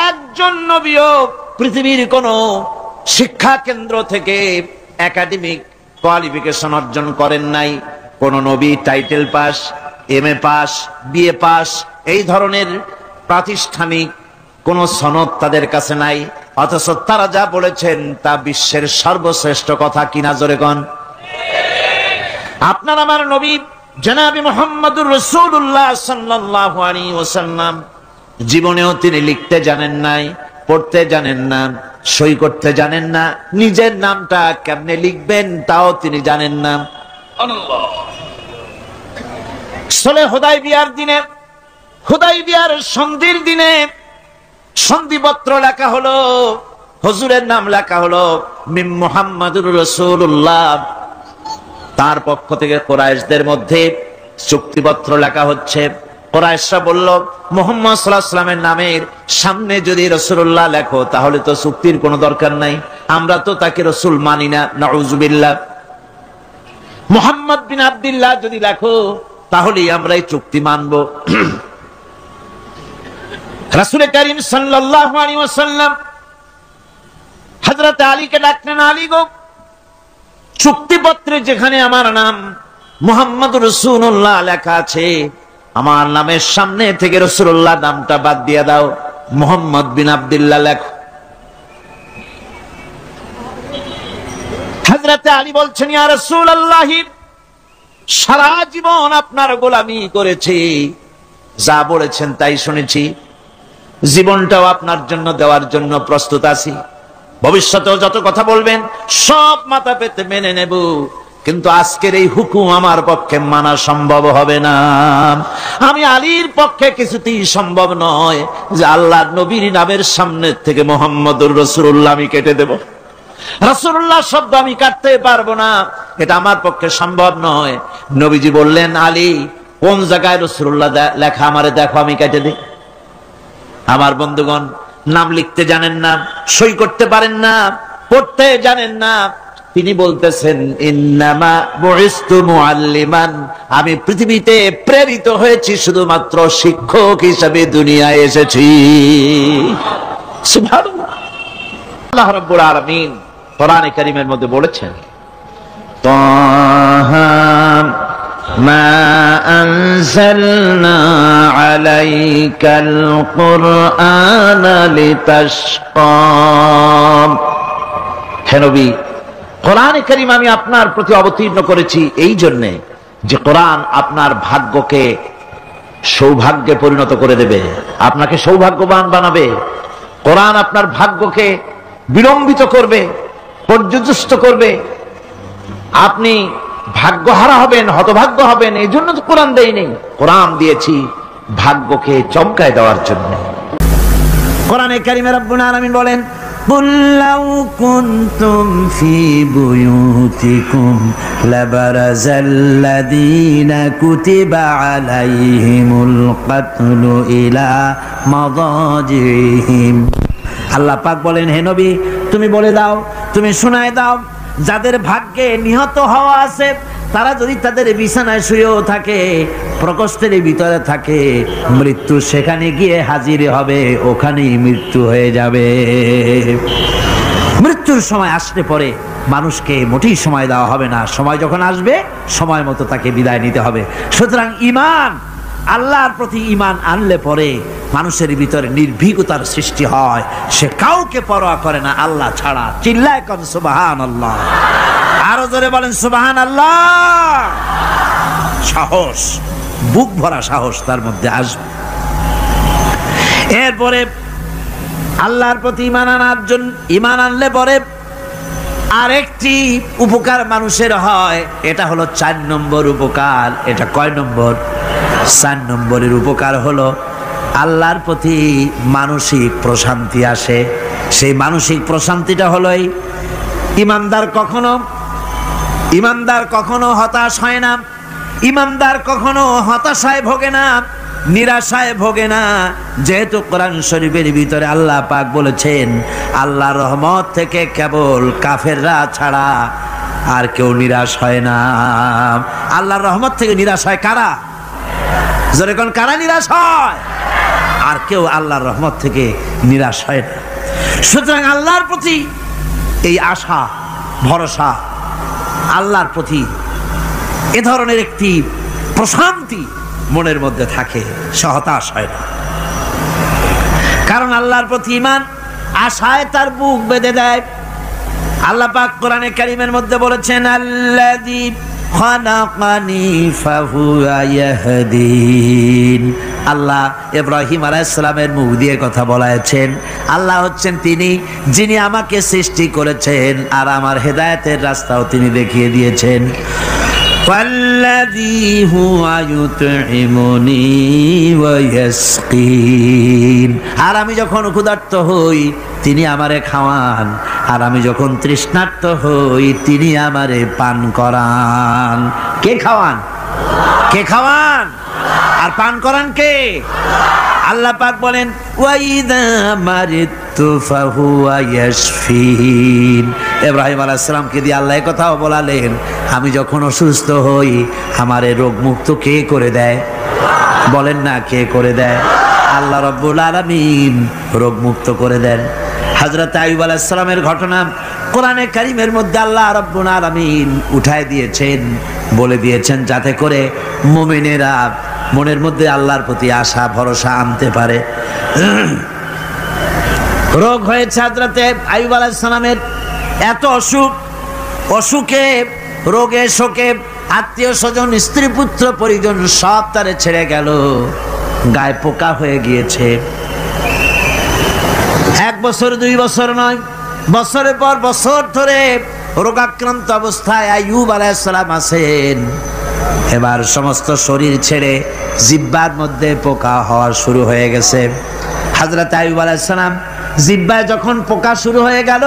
একজন নবীও পৃথিবীর কোন শিক্ষা কেন্দ্র থেকে একাডেমিক কোয়ালিফিকেশন অর্জন করেন নাই। কোন নবী title pass, MA pass, BA pass এই ধরনের প্রাতিষ্ঠানিক কোন সনদ তাদের কাছে নাই। অথচ তারা যা বলেছেন তা বিশ্বের সর্বশ্রেষ্ঠ কথা কিনা জোরে কোন? আপনার আমার নবী জনাবে মুহাম্মদুর রাসূলুল্লাহ সাল্লাল্লাহু আলাইহি ওয়াসাল্লাম জীবনেও তিনি লিখতে জানেন নাই, পড়তে জানেন না, সই করতে জানেন না, নিজের নামটা কেমনে লিখবেন তাও তিনি জানেন না। সুলহ হুদায়বিয়ার দিনে, হুদায়বিয়ার সন্ধির দিনে সন্ধিপত্র লেখা হলো, হুজুরের নাম লেখা হলো মিম মুহাম্মাদুর রাসূলুল্লাহ। তার পক্ষ থেকে কুরাইশদের মধ্যে চুক্তিপত্র লেখা হচ্ছে। কুরাইশরা বলল, মুহাম্মদ সাল্লাল্লাহু আলাইহি ওয়াসাল্লামের নামের সামনে যদি রাসূলুল্লাহ লেখো তাহলে তো চুক্তির কোনো দরকার নাই, আমরা তো তাকে রাসূল মানি না, নাউযুবিল্লাহ। মুহাম্মদ বিন আব্দুল্লাহ যদি লেখো তাহলে আমরা এই চুক্তি মানব। রাসূল করিম সাল্লাল্লাহু আলাইহি ওয়াসাল্লাম হযরত আলীকে ডাকলেন, আলী গো, চুক্তিপত্রে যেখানে আমার নাম মুহাম্মদুর রাসূলুল্লাহ লেখা আছে, আমার নামের সামনে থেকে রাসূলুল্লাহ নামটা বাদ দিয়ে দাও, মুহাম্মদ বিন আব্দুল্লাহ লেখো। হযরত আলী বলছেন, ইয়া রাসূলুল্লাহ, সারা জীবন আপনার গোলামি করেছি, যা বলেছেন তাই শুনেছি, জীবনটাও আপনার জন্য দেওয়ার জন্য প্রস্তুত আছি, ভবিষ্যতেও যত কথা বলবেন সব মাথা পেতে মেনে নেব, কিন্তু আজকের এই হুকুম আমার পক্ষে মানা সম্ভব হবে না। আমি আলীর পক্ষে কিছুতেই সম্ভব নয় যে আল্লাহর নবীর নামের সামনে থেকে মুহাম্মদুর রাসূলুল্লাহ আমি কেটে দেব, রাসূলুল্লাহ শব্দ আমি কাটতে পারবো না, এটা আমার পক্ষে সম্ভব নয়। নবীজি বললেন, আলী, কোন জায়গায় রাসূলুল্লাহ লেখা আমারে দেখো, আমি কেটে দিই। আমার বন্ধুগণ, নাম লিখতে জানেন না, সই করতে পারেন না, পড়তে জানেন না, তিনি বলতেছেন, ইন্নামা বুইসতু মুআল্লিমান, আমি পৃথিবীতে প্রেরিত হয়েছি শুধুমাত্র শিক্ষক হিসেবে দুনিয়ায় এসেছি। সুবহানাল্লাহ। আল্লাহ রাব্বুল আলামিন কোরআনে কারীমের মধ্যে বলেছেন, তাহা মা আনজালনা আলাইকাল কুরআনা লিতাশকা। হে নবী, কোরআনে কারীম আমি আপনার প্রতি অবতীর্ণ করেছি এই জন্যে যে কোরআন আপনার ভাগ্যকে সৌভাগ্যে পরিণত করে দেবে, আপনাকে সৌভাগ্যবান বানাবে। কোরআন আপনার ভাগ্যকে বিলম্বিত করবে, পর্যদস্ত করবে, আপনি ভাগ্যহারা হবেন, হতভাগ্য হবেন। এই জন্য তো কোরআন দেয়নি, কোরআন দিয়েছি ভাগ্যকে চমকায় দেওয়ার জন্য। কোরআনে কারীমে রব্বুল আলামিন বলেন, قُلْ لَوْ كُنْتُمْ فِي بُيُوتِكُمْ لَبَرَزَ الَّذِينَ كُتِبَ عَلَيْهِمُ الْقَتْلُ إِلَى مَضَاجِعِهِمْ। আল্লাহ পাক বলেন, হে নবী, তুমি বলে দাও, তুমি শোনায় দাও, যাদের ভাগ্যে নিহত হওয়া আছে তারা যদি তাদের বিছানায় শুয়েও থাকে, প্রকোষ্ঠের ভিতরে থাকে, মৃত্যু সেখানে গিয়ে হাজির হবে, ওখানেই মৃত্যু হয়ে যাবে। মৃত্যুর সময় আসলে পরে মানুষকে মোটেই সময় দেওয়া হবে না, সময় যখন আসবে সময় মতো তাকে বিদায় নিতে হবে। সুতরাং ঈমান, আল্লাহর প্রতি ঈমান আনলে পরে মানুষের ভিতরে নির্ভীকতার সৃষ্টি হয়, সে কাউকে পরোয়া করে না আল্লাহ ছাড়া। চিল্লায় কোন সুবহানাল্লাহ, আরো জোরে বলেন সুবহানাল্লাহ। সাহস, বুক ভরা সাহস তার মধ্যে আসবে। এরপরে আল্লাহর প্রতি ঈমান আনলে পরে আরেকটি উপকার মানুষের হয়, এটা হলো 4 নম্বর উপকার। এটা কয় নম্বর? 4 নম্বরের উপকার হলো আল্লাহর প্রতি মানসিক প্রশান্তি আসে। সেই মানসিক প্রশান্তিটা হলো ইমানদার কখনো হতাশ হয় না, ইমানদার কখনো হতাশায় ভোগে না, নিরাশায় ভোগে না। যেহেতু কোরআন শরীফের ভিতরে আল্লাহ পাক বলেছেন, আল্লাহর রহমত থেকে কেবল কাফেররা ছাড়া আর কেউ নিরাশ হয় না। আল্লাহর রহমত থেকে নিরাশ হয় কারা? জোরে কোন, কারা নিরাশ হয়? আর কেউ আল্লাহর রহমত থেকে নিরাশ হয় না। সুতরাং আল্লাহর প্রতি এই আশা ভরসা, আল্লাহর প্রতি এ ধরনের একটি প্রশান্তি মনের মধ্যে থাকে, সে হতাশ হয় না। কারণ আল্লাহর প্রতি ঈমান আশায় তার বুক বেঁধে দেয়। আল্লাহ পাক কোরআনে কারীমের মধ্যে বলেছেন, আল্লাযী খালাকানি ফাহুয়া ইয়াহদিন। আল্লাহ ইব্রাহিম আলাইহিস সালামের মুখ দিয়ে কথা বলেছেন, আল্লাহ হচ্ছেন তিনি যিনি আমাকে সৃষ্টি করেছেন আর আমার হেদায়েতের রাস্তাও তিনি দেখিয়ে দিয়েছেন। ওয়াল্লাযী হুয়া ইউতঈমুনি ওয়া ইয়াসকিন। আর আমি যখন ক্ষুধার্ত হই তিনি আমারে খাওয়ান, আর আমি যখন তৃষ্ণার্ত হই তিনি আমারে পান করান। কে খাওয়ান? কে খাওয়ান আর পান করান কে? আল্লাহ পাক বলেন, ওয়াইদা মারিতু ফাহুয়া ইয়াশফিন। ইব্রাহিম আলাইহিস সালামকে দিয়ে আল্লাহ এই কথাও বলালেন, আমি যখন অসুস্থ হই আমারে রোগ মুক্ত কে করে দেয়? বলেন না, কে করে দেয়? আল্লাহ রাব্বুল আলামিন রোগ মুক্ত করে দেন। হযরত আইয়ুব আলাইহিস সালামের ঘটনা কোরআনে কারীমের মধ্যে আল্লাহ রাব্বুল আলামিন উঠায় দিয়েছেন, বলে দিয়েছেন যাতে করে মুমিনেরা মনের মধ্যে আল্লাহর প্রতি আশা ভরসা আনতে পারে। রোগ হয়েছে হযরত আইয়ুব আলাইহিস সালামের, এত অসুখ, অসুখে রোগে শোকে আত্মীয় স্বজন স্ত্রী পুত্র পরিজন সব তারে ছেড়ে গেল, গায়ে পোকা হয়ে গিয়েছে। 1 বছর 2 বছর নয়, বছরের পর বছর ধরে রোগাক্রান্ত অবস্থায় আইয়ুব আলাইহিস সালাম আছেন। এবার সমস্ত শরীর ছেড়ে জিহ্বার মধ্যে পোকা হওয়া শুরু হয়ে গেছে। হযরত আইয়ুব আলাইহিস সালাম জিহ্বায় যখন পোকা শুরু হয়ে গেল,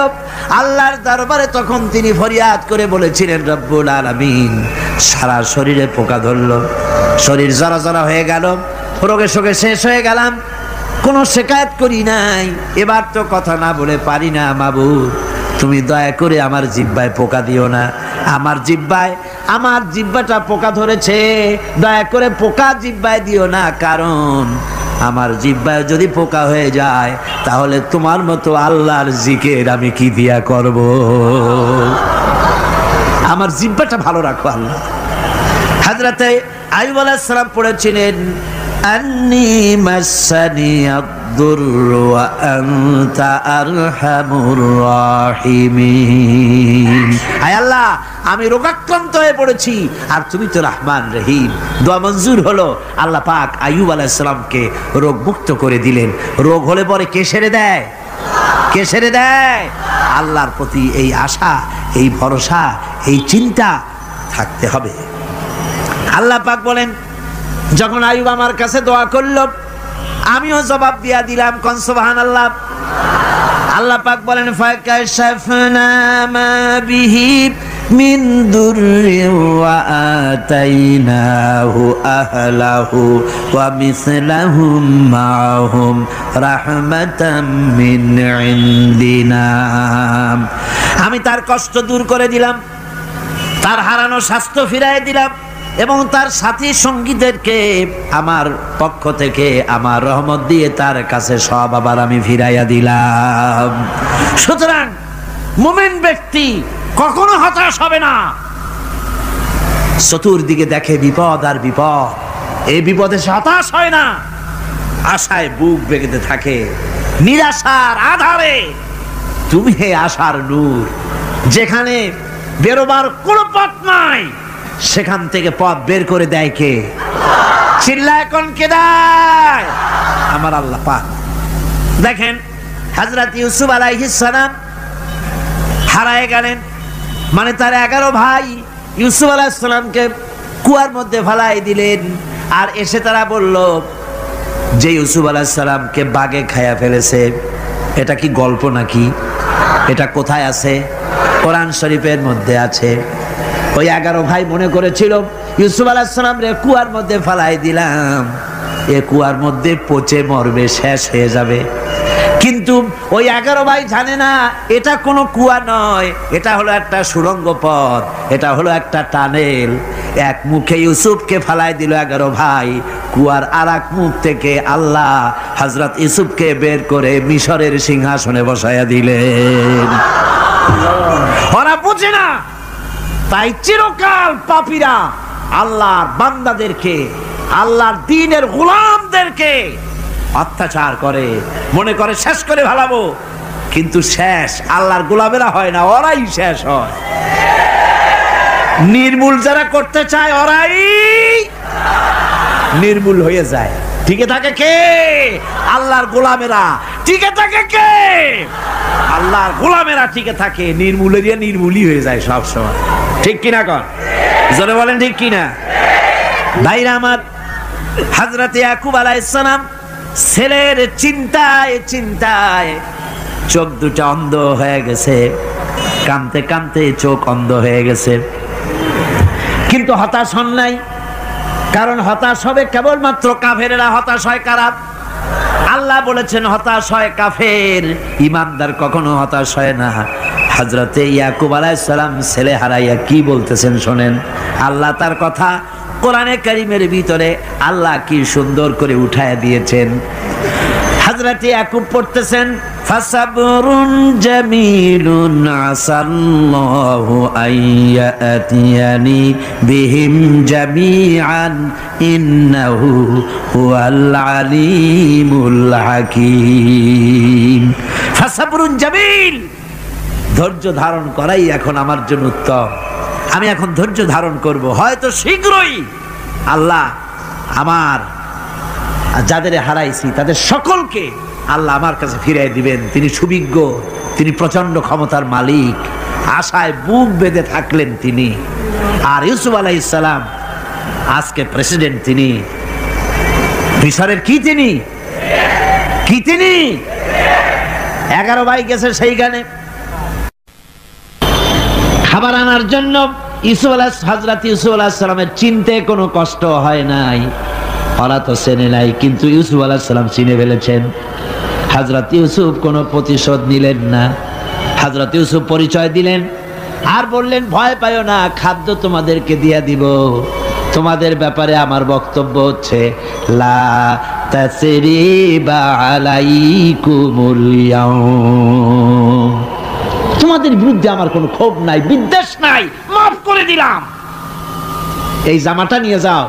আল্লাহর দরবারে তখন তিনি ফরিয়াদ করে বলেছিলেন, রব্বুল আলামিন সারা শরীরে পোকা ধরলো, শরীর জরা জরা হয়ে গেল, রোগে শোকে শেষ হয়ে গেলাম, কোনো শিকায়ত করি নাই, এবার তো কথা না বলে পারি না, মাবুদ তুমি দয়া করে আমার জিহ্বায় পোকা দিও না, আমার জিহ্বাটা পোকা ধরেছে, দয়া করে পোকা জিহ্বায় দিও না, কারণ আমার জিহ্বায় যদি পোকা হয়ে যায় তাহলে তোমার মতো আল্লাহর জিকির আমি কি দিয়া করব? আমার জিহ্বাটা ভালো রাখো আল্লাহ। হযরত আইয়ুব আলাইহিস সালাম পড়েছিলেন, আন্নী মাসানি আদ-দুররু ওয়া আনতা আরহামুর রাহিমিন। আয় আল্লাহ, আমি রোগাক্রান্ত হয়ে পড়েছি আর তুমি তো রহমান রহিম। দোয়া মঞ্জুর হলো, আল্লাহ পাক আইয়ুব আলাইহিস সালামকে রোগ মুক্ত করে দিলেন। রোগ হলে পরে কে সেরে দেয়? কে সেরে দেয়? আল্লাহর প্রতি এই আশা, এই ভরসা, এই চিন্তা থাকতে হবে। আল্লাহ পাক বলেন, যখন আইয়ুব আমার কাছে দোয়া করলো আমিও জবাব দিয়া দিলাম। কোন সুবহানাল্লাহ। আল্লাহ পাক বলেন, ফাকাশাফনা মা বিহি মিন দুররি ওয়া আতাইনাহু আহলাহু ওয়া মিসলাহুম মাআহুম রাহমাতাম মিন ইনদিনা। আমি তার কষ্ট দূর করে দিলাম, তার হারানো স্বাস্থ্য ফিরিয়ে দিলাম এবং তার সাথী সঙ্গীদেরকে আমার পক্ষ থেকে আমার রহমত দিয়ে তার কাছে সব আবার আমি ফিরাইয়া দিলাম। সুতরাং মুমিন ব্যক্তি কখনো হতাশ হবে না। চতুর্দিকে দেখে বিপদ আর বিপদ, এই বিপদে সে হতাশ হয় না, আশায় বুক বেঁধে থাকে। নিরাশার আধারে তুমি হে আশার নূর, যেখানে বেরোবার কোনো পথ নাই সেখান থেকে পথ বের করে দেয় কে? চিল্লায় কোন কে দেয়? আমার আল্লাহ পাক। দেখেন হযরত ইউসুফ আলাইহিস সালাম হারায় গেলেন, মানে তার 11 ভাই ইউসুফ আলাইহিস সালামকে কুয়ার মধ্যে ফেলাই দিলেন। আর এসে তারা বলল যে ইউসুফ আলাইহিস সালামকে বাঘে খায়া ফেলেছে। এটা কি গল্প নাকি? এটা কোথায় আছে? কোরআন শরীফের মধ্যে আছে। ওই 11 ভাই মনে করেছিল ইউসুফ আলাইহিস সালাম রে কুয়ার মধ্যে ফেলাই দিলাম, এ কুয়ার মধ্যে পচে মরবে, শেষ হয়ে যাবে। কিন্তু ওই 11 ভাই জানে না এটা কোনো কুয়া নয়, এটা হলো একটা সুড়ঙ্গ পথ, এটা হলো একটা টানেল। এক মুখে ইউসুফকে ফালাই দিল 11 ভাই, কুয়ার আর এক মুখ থেকে আল্লাহ হযরত ইউসুফকে বের করে মিশরের সিংহাসনে বসায়া দিলেন। ওরা বুঝে না, তাই চিরকাল পাপীরা আল্লাহর বান্দাদেরকে, আল্লাহর দ্বীনের গোলামদেরকে অত্যাচার করে, মনে করে শেষ করে ভালাবো, কিন্তু শেষ আল্লাহর গোলামেরা হয় না, ওরাই শেষ হয়। নির্মূল যারা করতে চায় ওরাই নির্মূল হয়ে যায়। টিকে থাকে কে? আল্লাহর গোলামেরা। টিকে থাকে কে? আল্লাহর গোলামেরা টিকে থাকে। নির্মূলেরিয়া নির্মূলই হয়ে যায় সব সময়। ঠিক কিনা কন? জোরে বলেন ঠিক কিনা? ভাইরা আমার, হযরত ইয়াকুব আলাইহিস সালাম ছেলের চিন্তায় চিন্তায় চোখ দুটো অন্ধ হয়ে গেছে, কাঁদতে কাঁদতে চোখ অন্ধ হয়ে গেছে, কিন্তু হতাশ হন নাই। কারণ হতাশ হবে কেবলমাত্র কাফেরেরা। হতাশ হয় কারা? আল্লাহ বলেছেন হতাশ হয় কাফের, ইমানদার কখনো হতাশ হয় না। হযরতে ইয়াকুব আলাইহিস সালাম ছেলে হারাইয়া কি বলতেছেন শোনেন। আল্লাহ তার কথা কোরআনে কারীমের ভিতরে আল্লাহ কি সুন্দর করে উঠায় দিয়েছেন। হযরতে ইয়াকুব পড়তেছেন, ফাসাবরুন জামিলুন আসাল্লাহু আইয়াতিয়ানি বিহিম জামিআন ইন্নাহু হুয়াল আলিমুল হাকীম। ফাসাবরুন জামিল, ধৈর্য ধারণ করাই এখন আমার জন্য উত্তম। আমি এখন ধৈর্য ধারণ করব, হয়তো শীঘ্রই আল্লাহ আমার যাদের হারাইছি তাদের সকলকে আল্লাহ আমার কাছে ফিরিয়ে দিবেন। তিনি সুবিজ্ঞ, তিনি প্রচন্ড ক্ষমতার মালিক। আশায় বুক বেঁধে থাকলেন তিনি। আর ইউসুফ আলাইহিস সালাম আজকে প্রেসিডেন্ট, তিনি মিশরের কি তিনি 11 ভাই গেছে সেইখানে খাবার আনার জন্য। হযরত ইউসুফ আলাইহিস সালামের চিনতে কোনো কষ্ট হয় নাই। ওরা তো চেনে নাই, কিন্তু ইউসুফ আলাইহিস সালাম চিনে ফেলেছেন। হযরত ইউসুফ কোনো প্রতিশোধ নিলেন না। হযরত ইউসুফ পরিচয় দিলেন আর বললেন, ভয় পাইও না, খাদ্য তোমাদেরকে দিয়ে দিব। তোমাদের ব্যাপারে আমার বক্তব্য হচ্ছে, লা তাসরিবা আলাইকুমুল ইয়াউম, তোমাদের বিরুদ্ধে আমার কোনো ক্ষোভ নাই, বিদ্বেষ নাই, মাফ করে দিলাম। এই জামাটা নিয়ে যাও,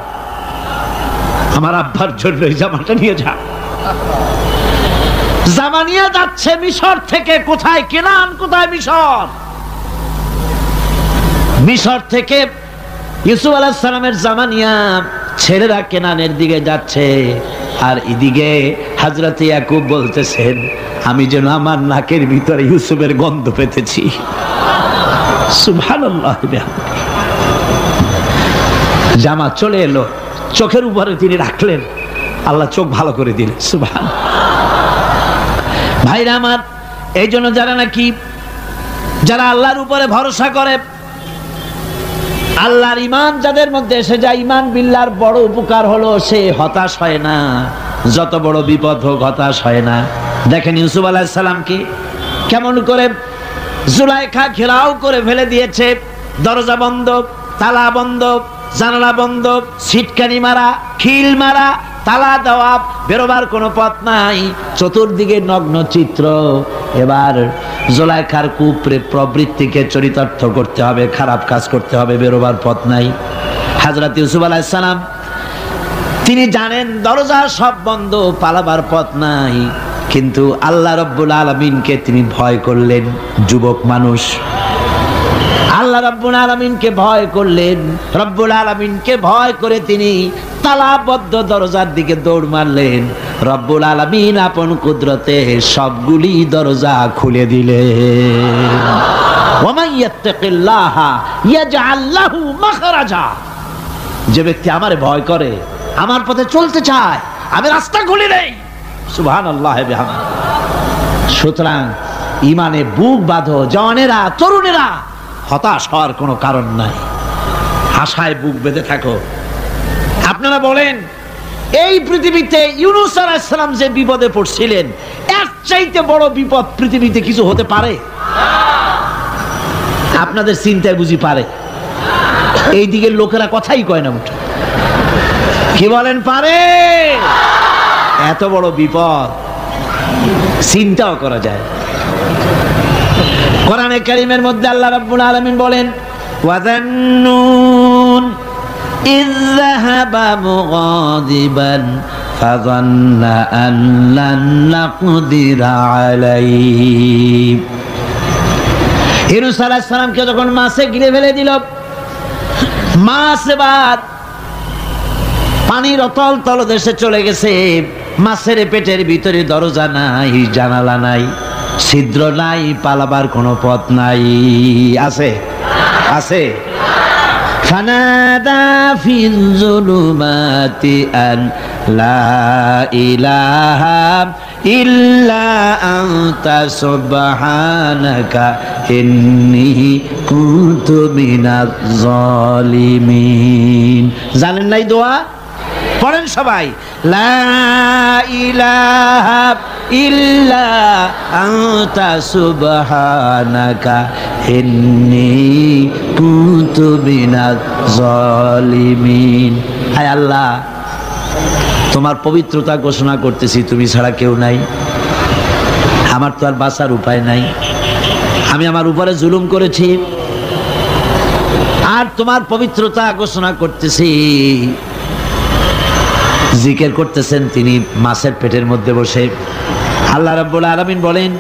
আমার আব্বার জন্য এই জামাটা নিয়ে যাও। জামা নিয়ে যাচ্ছে মিশর থেকে। কোথায়? কেনান। কোথায়? মিশর। মিশর থেকে ইউসুফ আলাইহিস সালামের জামা নিয়ে ছেলেরা কেনানের দিকে যাচ্ছে। আর এদিকে হযরত ইয়াকুব বলতেছেন, আমি যেন আমার নাকের ভিতরে ইউসুফের গন্ধ পেতেছি। সুবহানাল্লাহ। জামা চলে এলো, চোখের উপরে তিনি রাখলেন, আল্লাহ চোখ ভালো করে দিলেন। সুবহানাল্লাহ। ভাইরা আমার, এই জন্য যারা আল্লাহর উপরে ভরসা করে, আল্লাহর ঈমান যাদের মধ্যে এসে যায়, ঈমান বিল্লাহর বড় উপকার হলো সে হতাশ হয় না। যত বড় বিপদ হোক হতাশ হয় না। দেখেন ইউসুফ আলাইহিস সালামকে কেমন করে জুলাইখা ঘেরাও করে ফেলে দিয়েছে। দরজা বন্ধ, তালা বন্ধ, জানালা বন্ধ, সিটকানি মারা, খিল মারা, তালা দেওয়া, বেরোবার কোনো পথ নাই, চতুর্দিকে নগ্ন চিত্র। এবার জুলাইখার কুপ্রে প্রবৃত্তিকে চরিতার্থ করতে হবে, খারাপ কাজ করতে হবে, বেরোবার পথ নাই। হযরত ইউসুফ আলাইহিস সালাম তিনি জানেন দরজা সব বন্ধ, পালাবার পথ নাই, কিন্তু আল্লাহ রাব্বুল আলামিনকে তিনি ভয় করলেন। যুবক মানুষ, আল্লাহ রাব্বুল আলামিনকে ভয় করলেন। রব্বুল আলামিনকে ভয় করে তিনি তালাবদ্ধ দরজার দিকে দৌড় মারলেন। রব্বুল আলামিন আপন কুদরতে সবগুলি দরজা খুলে দিলেন। ওয়া মান ইয়াত্তাকিল্লাহা ইয়াজআল লাহু মাখরাজা, যে ব্যক্তি আমারে ভয় করে, আমার পথে চলতে চায়, আমি রাস্তা খুলে দেই। সুবহানাল্লাহ বিহামদিহি। সুতরাং ঈমানে বুক বাঁধো জওয়ানেরা, তরুণেরা, হতাশ হওয়ার কোনো কারণ নাই, আশায় বুক বেঁধে থাকো। আপনারা বলেন, এই পৃথিবীতে ইউনূস আলাইহিস সালাম যে বিপদে পড়ছিলেন, এর চাইতে বড় বিপদ পৃথিবীতে কিছু হতে পারে? আপনাদের চিন্তায় বুঝি পারে? এই দিকের লোকেরা কথাই কয় না মুঠো। কি বলেন, পারে? এত বড় বিপদ চিন্তাও করা যায়? কোরআনে কারীমের মধ্যে আল্লাহ রাব্বুল আলামিন বলেন, ওয়াযান্নুন ইয যাহাবা মুগাদিবান ফাযান্না আন লান নাকদিরা আলাইহি। ইউনূস আলাইহিস সালামকে যখন মাছে গিলে ফেলে দিল, মাছ এবার পানির অতল তলদেশে চলে গেছে। মাছের পেটের ভিতরে দরজা নাই, জানালা নাই, ছিদ্র নাই, পালাবার কোনো পথ নাই। আছে? আছে? ফানাদা ফিল যুলুমাতি আন লা ইলাহা ইল্লা আনতা সুবহানাকা ইন্নী কুনতু মিনাজ জালিমিন। জানেন নাই দোয়া? পড়েন সবাই, লা ইলাহা ইল্লা আনতা সুবহানাকা ইন্নী কুনতু মিনাজ জালিমিন। হায় আল্লাহ, তোমার পবিত্রতা ঘোষণা করতেছি, তুমি ছাড়া কেউ নাই, আমার তো আর বাঁচার উপায় নাই। আমি আমার উপরে জুলুম করেছি, আর তোমার পবিত্রতা ঘোষণা করতেছি। জিকির করতেছেন তিনি মাছের পেটের মধ্যে বসে। আল্লাহ রাব্বুল আলামিন বলেন,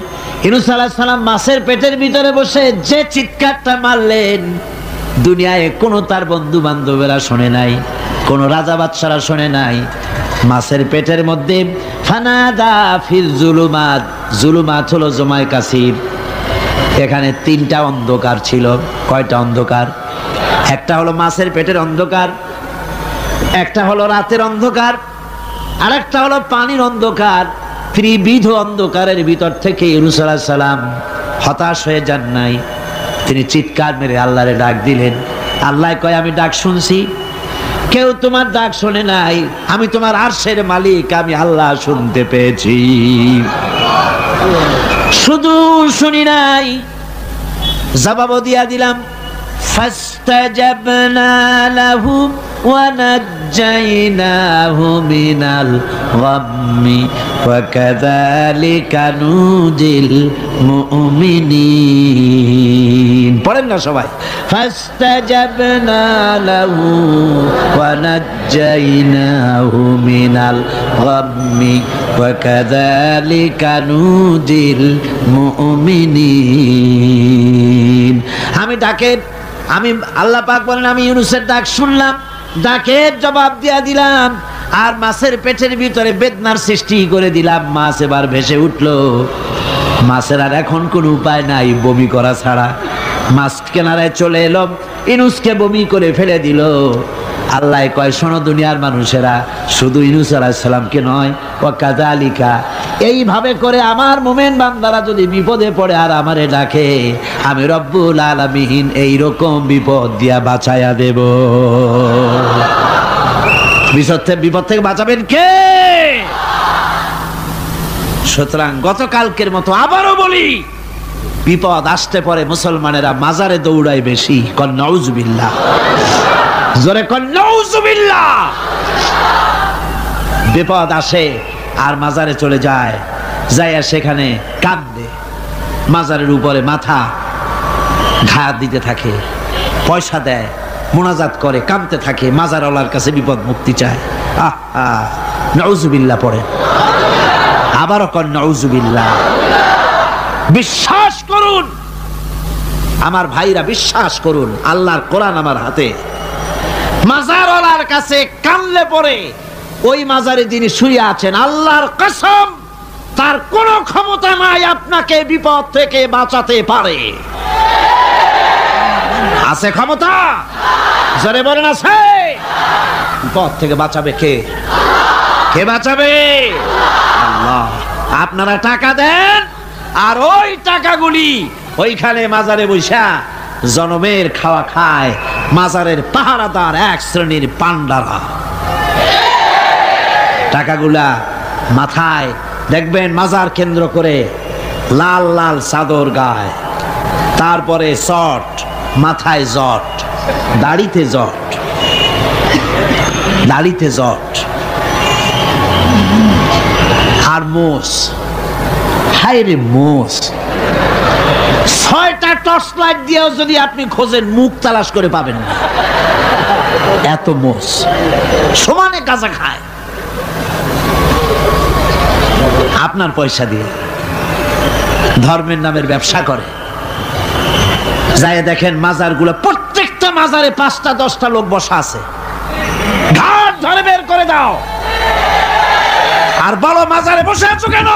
ইউনূস আলাইহিস সালাম মাছের পেটের ভিতরে বসে যে চিৎকারটা মারলেন, দুনিয়ায় কোনো তার বন্ধু বান্ধবেরা শোনে নাই, কোন রাজা বাদশারা শোনে নাই। মাছের পেটের মধ্যে ফানাদা ফিল যুলুমাত, যুলুমাত হলো জমায় কাসির। এখানে তিনটা অন্ধকার ছিল। কয়টা অন্ধকার? একটা হলো মাছের পেটের অন্ধকার, একটা হলো রাতের অন্ধকার, আর একটা হলো পানির অন্ধকার। ত্রিবিধ অন্ধকারের ভিতর থেকে ইউনূস আলাইহিস সালাম হতাশ হয়ে যান নাই, তিনি চিৎকার মেরে আল্লাহরে ডাক দিলেন। আল্লাহ কয়, আমি ডাক শুনছি, কেউ তোমার ডাক শোনে নাই, আমি তোমার আরশের মালিক, আমি আল্লাহ শুনতে পেয়েছি। শুধু শুনি নাই, জবাবও দিয়া দিলাম। ফাস্তাজাবনা লাহু ওয়া নাজ্জাইনাহু মিনাল গাম্মি ওয়া কাযালিকা নুজিল মুমিনিন। পড়েন না সবাই, ফাস্তাজাবনা লাহু ওয়া নাজ্জাইনাহু মিনাল গাম্মি ওয়া কাযালিকা নুজিল মুমিনিন। আমি আল্লাহ পাক বলেন, আমি ইউনূসের ডাক শুনলাম, ডাকের জবাব দিয়া দিলাম, আর মাছের পেটের ভিতরে বেদনার সৃষ্টি করে দিলাম। মাছ এবার ভেসে উঠলো। মাছের আর এখন কোনো উপায় নাই বমি করা ছাড়া। মাছ কিনারায় চলে এলো, ইউনূসকে বমি করে ফেলে দিল। আল্লাহ কয়, শোনো দুনিয়ার মানুষেরা, শুধু ইউনূস আলাইহিস সালামকে নয়, ওয়া কাযালিকা, এইভাবে করে আমার মুমিন বান্দারা যদি বিপদে পড়ে আর আমারে ডাকে, আমি রব্বুল আলামিন এইরকম বিপদ দিয়া বাঁচায়া দেব। বিপদ থেকে বাঁচাবেন কে? সুতরাং গতকালকের মতো আবারও বলি, বিপদ আসতে পরে মুসলমানেরা মাজারে দৌড়ায় বেশি। কন নাউজুবিল্লাহ, জোরে কন নাউজুবিল্লাহ। বিপদ আসে আর মাজারে চলে যায়, যাইয়া সেখানে কাঁদে, মাজারের উপরে মাথা ঘা দিতে থাকে, পয়সা দেয়, মোনাজাত করে, কাঁদতে থাকে, মাজারওয়ালার কাছে বিপদ মুক্তি চায়। নাউজুবিল্লাহ পড়ে, আবারও কন নাউজুবিল্লাহ। বিশ্বাস করুন আমার ভাইরা, বিশ্বাস করুন, আল্লাহর কোরআন আমার হাতে। মাজারওয়ালার কাছে কানলে পরে ওই মাজারে যিনি শুয়ে আছেন, আল্লাহর কসম, তার কোনো ক্ষমতা নাই আপনাকে বিপদ থেকে বাঁচাতে পারে। আছে ক্ষমতা? জোরে বলেন, আছে? বিপদ থেকে বাঁচাবে কে? কে বাঁচাবে? আল্লাহ। আপনারা টাকা দেন, আর ওই টাকাগুলি ওইখানে মাজারে বৈশা জনমের খাওয়া খায় মাজারের পাহারাদার এক শ্রেণীর পান্ডারা। টাকাগুলা মাথায় দেখবেন মাজার কেন্দ্র করে লাল লাল চাদর গায়, তারপরে চট, মাথায় জট, দাড়িতে জট, দাড়িতে জট আর মোষ। হায় রে মোষ! 6টা টর্চ লাইট দিয়েও যদি আপনি খোঁজেন মুখ তালাশ করে পাবেন না, এত মোষ। সমানে গাঁজা খায় আপনার পয়সা দিয়ে, ধর্মের নামের ব্যবসা করে। যাই দেখেন মাজারগুলো, প্রত্যেকটা মাজারে 5টা 10টা লোক বসা আছে। ঘাট ধরে বের করে দাও। আর বলো মাজারে বসে আছো কেন?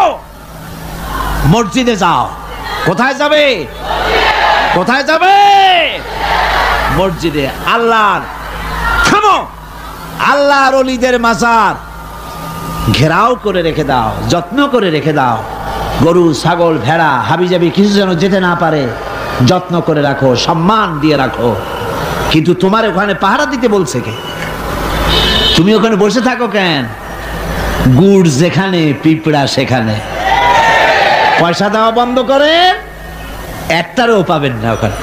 মসজিদে যাও। কোথায় যাবে? কোথায় যাবে? মসজিদে। আল্লাহর থামো, আল্লাহর ওলিদের মাজার ঘেরাও করে রেখে দাও, যত্ন করে রেখে দাও। গরু, ছাগল, ভেড়া, হাবিজাবি কিছু যেন যেতে না পারে, যত্ন করে রাখো, সম্মান দিয়ে রাখো। কিন্তু তোমার ওখানে পাহারা দিতে বলছে কে? তুমি ওখানে বসে থাকো কেন? গুড় যেখানে পিঁপড়া সেখানে। পয়সা দেওয়া বন্ধ করে, একটারও পাবেন না ওখানে।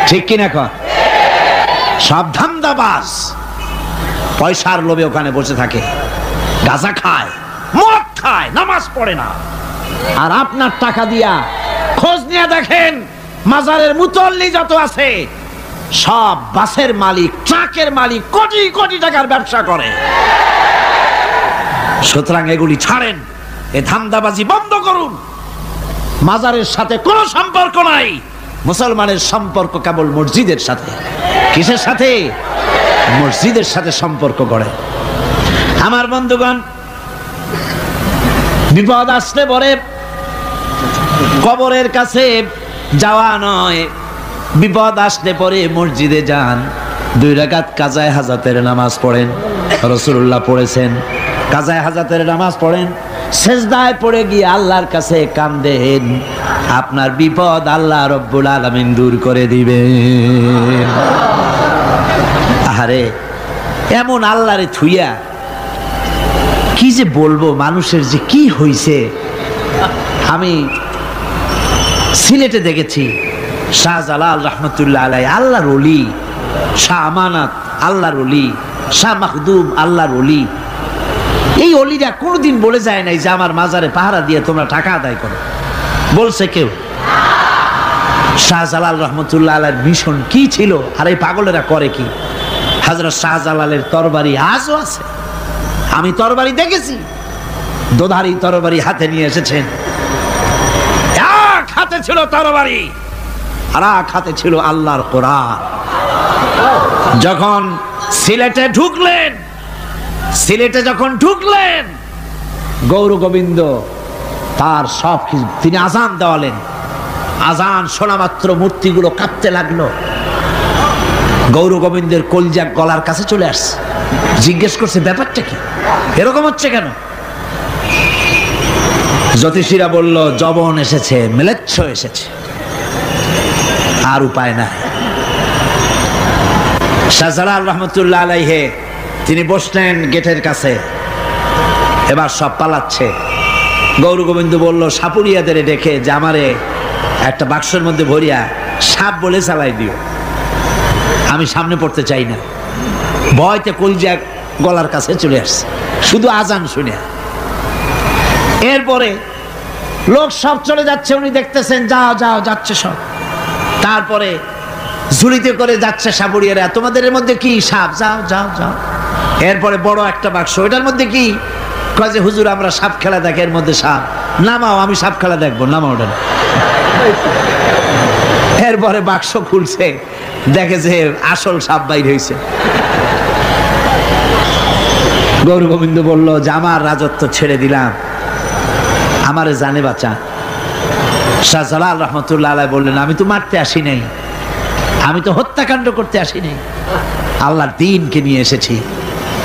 ঠিক কিনা কর? সব ধান্দাবাজ পয়সার লোভে ওখানে বসে থাকে, গাঁজা খায়, মদ খায়, নামাজ পড়ে না। আর আপনার টাকা দিয়া খোঁজ নিয়ে দেখেন মাজারের মুতল্লি যত আছে সব বাসের মালিক, ট্রাকের মালিক, কোটি কোটি টাকার ব্যবসা করে। সুতরাং এগুলি ছাড়েন, এ ধান্দাবাজি বন্ধ করুন। মাজারের সাথে কোনো সম্পর্ক নাই। মুসলমানের সম্পর্ক কেবল মসজিদের সাথে। কিসের সাথে? মসজিদের সাথে সম্পর্ক গড়ে। আমার বন্ধুগণ, বিপদ আসলে পরে কবরের কাছে যাওয়া নয়, বিপদ আসলে পরে মসজিদে যান, 2 রাকাত কাজায়ে হাজাতের নামাজ পড়েন। রাসূলুল্লাহ পড়েছেন, কাজায়ে হাজাতের নামাজ পড়েন, সেজদায় পড়ে গিয়ে আল্লাহর কাছে কান্দেন, আপনার বিপদ আল্লাহ রব্বুল আলামিন দূর করে দিবেন। আরে এমন আল্লাহরে থুইয়া কি যে বলবো, মানুষের যে কি হইছে। আমি সিলেটে দেখেছি শাহজালাল রহমতুল্লাহ আলাই, আল্লাহর ওলি, শাহ আমানত আল্লাহর ওলি, শাহ মাখদুম আল্লাহর ওলি। এই ওলিরা কোনদিন বলে যায় নাই যে আমার মাজারে পাহারা দিয়ে তোমরা টাকা আদায় করো। বলছে কেউ? শাহজালাল রহমতুল্লাহ আলাইহির মিশন কি ছিল, আর এই পাগলেরা করে কি? হযরত শাহজালালের তরবারি আজও আছে। আমি তরবারি দেখেছি, দোধারি তরবারি হাতে নিয়ে এসেছেন। এক হাতে ছিল তরবারি, আর এক হাতে ছিল আল্লাহর কোরআন। যখন সিলেটে ঢুকলেন, সিলেটে যখন ঢুকলেন, গৌর গোবিন্দ তার সব কিছু তিনি আজান দেওয়ালেন। আজান শোনা মাত্র মূর্তিগুলো কাঁপতে লাগলো। গৌর গোবিন্দের কলজা গলার কাছে চলে আসছে, জিজ্ঞেস করছে ব্যাপারটা কি, এরকম হচ্ছে কেন? জ্যোতিষীরা বলল যবন এসেছে, ম্লেচ্ছ এসেছে, আর উপায় নাই। শাহজালাল রহমতুল্লাহ আলাইহি তিনি বসলেন গেটের কাছে, এবার সব পালাচ্ছে। গৌর গোবিন্দ বলল সাপুরিয়াদের ডেকে যে আমারে একটা বাক্সের মধ্যে ভরিয়া সাপ বলে চালাই দিও, আমি সামনে পড়তে চাই না। ভয়তে কলজা গলার কাছে চলে আসছে শুধু আজান শুনে। এরপরে লোক সব চলে যাচ্ছে, উনি দেখতেছেন যাও যাও যাচ্ছে সব। তারপরে ঝুড়িতে করে যাচ্ছে সাপুরিয়ারা, তোমাদের এর মধ্যে কি? সাপ, যাও যাও যাও। এরপরে বড় একটা বাক্স, ওটার মধ্যে কি? কয় যে হুজুর আমরা সাপ খেলা দেখি, এর মধ্যে সাপ। নামাও, আমি সাপ খেলা দেখবো, নামাও ওটা। এরপরে বাক্স খুলছে, দেখে যে আসল সাপ বাইর হয়েছে। গৌর গোবিন্দ বলল যে আমার রাজত্ব ছেড়ে দিলাম, আমারে জানে বাঁচা। শাহজালাল রহমতুল্লাহ আলাইহি বললেন আমি তো মারতে আসি নাই, আমি তো হত্যাকাণ্ড করতে আসি নাই, আল্লাহর দ্বীনকে নিয়ে এসেছি।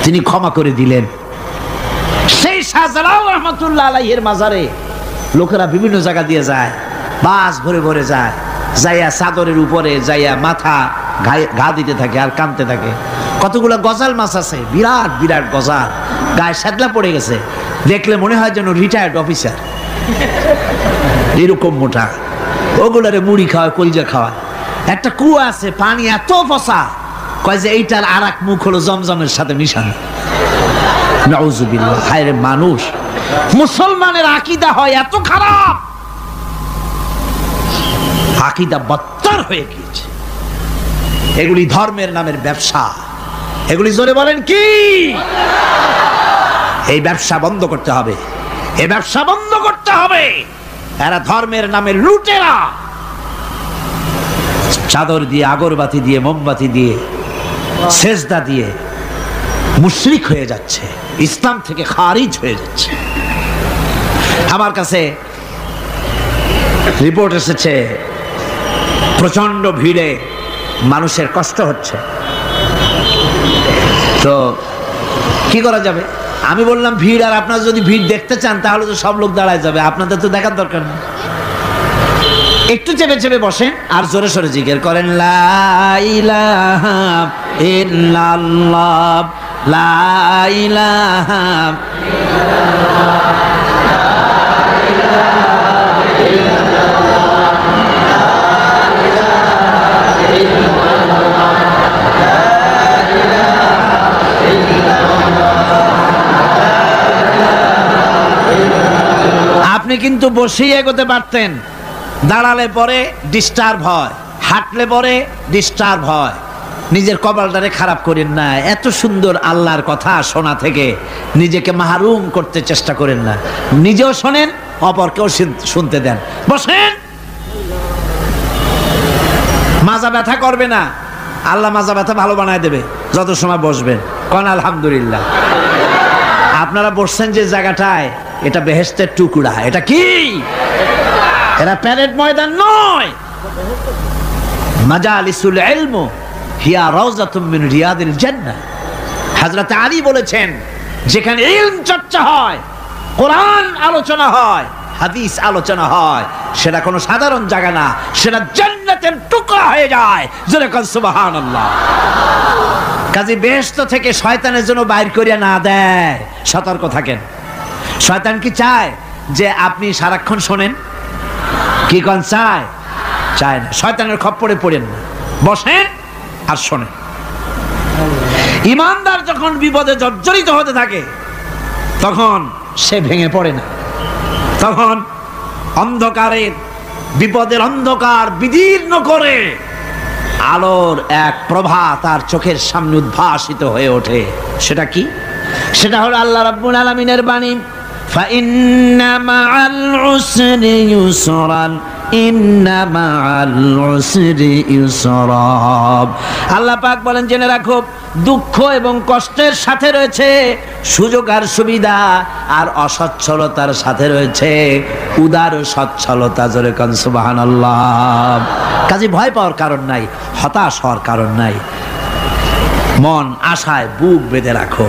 তিনি ক্ষমা করে দিলেন। সেই শাহজালাল রহমতুল্লাহ আলাইহির মাজারে লোকেরা বিভিন্ন জায়গা দিয়ে যায়, বাস ভরে ভরে যায়, যাইয়া চাদরের উপরে যাইয়া মাথা ঘা দিতে থাকে আর কাঁদতে থাকে। কতগুলো গজাল মাছ আছে, বিরাট বিরাট গজাল, গায়ে শ্যাদলা পড়ে গেছে, দেখলে মনে হয় যেন রিটায়ার্ড অফিসার, এরকম মোটা। ওগুলারে মুড়ি খাওয়ায়, কলজা খাওয়ায়। একটা কুয়া আছে, পানি এত ফসা, কয় যে এইটার আর এক মুখ হলো জমজমের সাথে মিশানো। নাউজুবিল্লাহ। হায় রে মানুষ, মুসলমানের আকীদা হয় এত খারাপ, আকীদা বদতর হয়ে গিয়েছে। এগুলি ধর্মের নামের ব্যবসা, এগুলি জোরে বলেন কি? এই ব্যবসা বন্ধ করতে হবে, এই ব্যবসা বন্ধ করতে হবে। এরা ধর্মের নামে লুটেরা, চাদর দিয়ে, আগরবাতি দিয়ে, মোমবাতি দিয়ে, সেজদা দিয়ে মুশরিক হয়ে যাচ্ছে, ইসলাম থেকে খারিজ হয়ে যাচ্ছে। আমার কাছে রিপোর্ট এসেছে প্রচন্ড ভিড়ে মানুষের কষ্ট হচ্ছে, তো কি করা যাবে? আমি বললাম ভিড়, আর আপনারা যদি ভিড় দেখতে চান তাহলে তো সব লোক দাঁড়ায় যাবে, আপনাদের তো দেখার দরকার নেই। একটু চেপে চেপে বসেন আর জোরে সোরে জিকির করেন, লা ইলাহা ইল্লাল্লাহ, লা ইলাহা আপনি কিন্তু বসেই এগোতে পারতেন, দাঁড়ালে পরে ডিস্টার্ব হয়, হাঁটলে পরে ডিস্টার্ব হয়। নিজের কপালটারে খারাপ করেন না, এত সুন্দর আল্লাহর কথা শোনা থেকে নিজেকে মাহরুম করতে চেষ্টা করেন না। নিজেও শোনেন, অপরকেও শুনতে দেন। বসেন, মাজা ব্যথা করবে না, আল্লাহ মাজা ব্যথা ভালো বানায় দেবে যত সময় বসবেন। কোন আলহামদুলিল্লাহ। আপনারা বসছেন যে জায়গাটায়, এটা বেহেশতের টুকরা। এটা কি? এটা প্যারেড ময়দান নয়। মাজালিসুল ইলম হিয়া রাউযাতুম মিন রিয়াদিল জান্নাহ। হযরত আলী বলেছেন, যেখানে ইলম চর্চা হয়, কোরআন আলোচনা হয়, হাদিস আলোচনা হয়, সেটা কোনো সাধারণ জায়গা না, সেটা জান্নাতের টুকরা হয়ে যায়। জোরে বলেন সুবহানাল্লাহ। কাজী বেহেশত থেকে শয়তানের জন্য বাইর করিয়া না দেয়, সতর্ক থাকেন। শয়তান কি চায় যে আপনি সারাক্ষণ শোনেন? কি কোন চায়? চায় না। শয়তানের খপ্পরে পড়েন না, বসেন আর শোনেন। ইমানদার যখন বিপদে জর্জরিত হতে থাকে তখন সে ভেঙে পড়ে না, তখন অন্ধকারের, বিপদের অন্ধকার বিদীর্ণ করে আলোর এক প্রভা তার চোখের সামনে উদ্ভাসিত হয়ে ওঠে। সেটা কি? সেটা হলো আল্লাহ রাব্বুল আলামিনের বাণী, ফাইন্না মাআল উসরি ইউসরান, ইন্না মাআল উসরি ইউসরা। আল্লাহ পাক বলেন, জেনে রাখো, দুঃখ এবং কষ্টের সাথে রয়েছে সুযোগ আর সুবিধা, আর অসচ্ছলতার সাথে রয়েছে উদার সচ্ছলতা। জোরে কোন সুবহানাল্লাহ। কাজে ভয় পাওয়ার কারণ নাই, হতাশ হওয়ার কারণ নাই। মন আশায় বুক বেঁধে রাখো।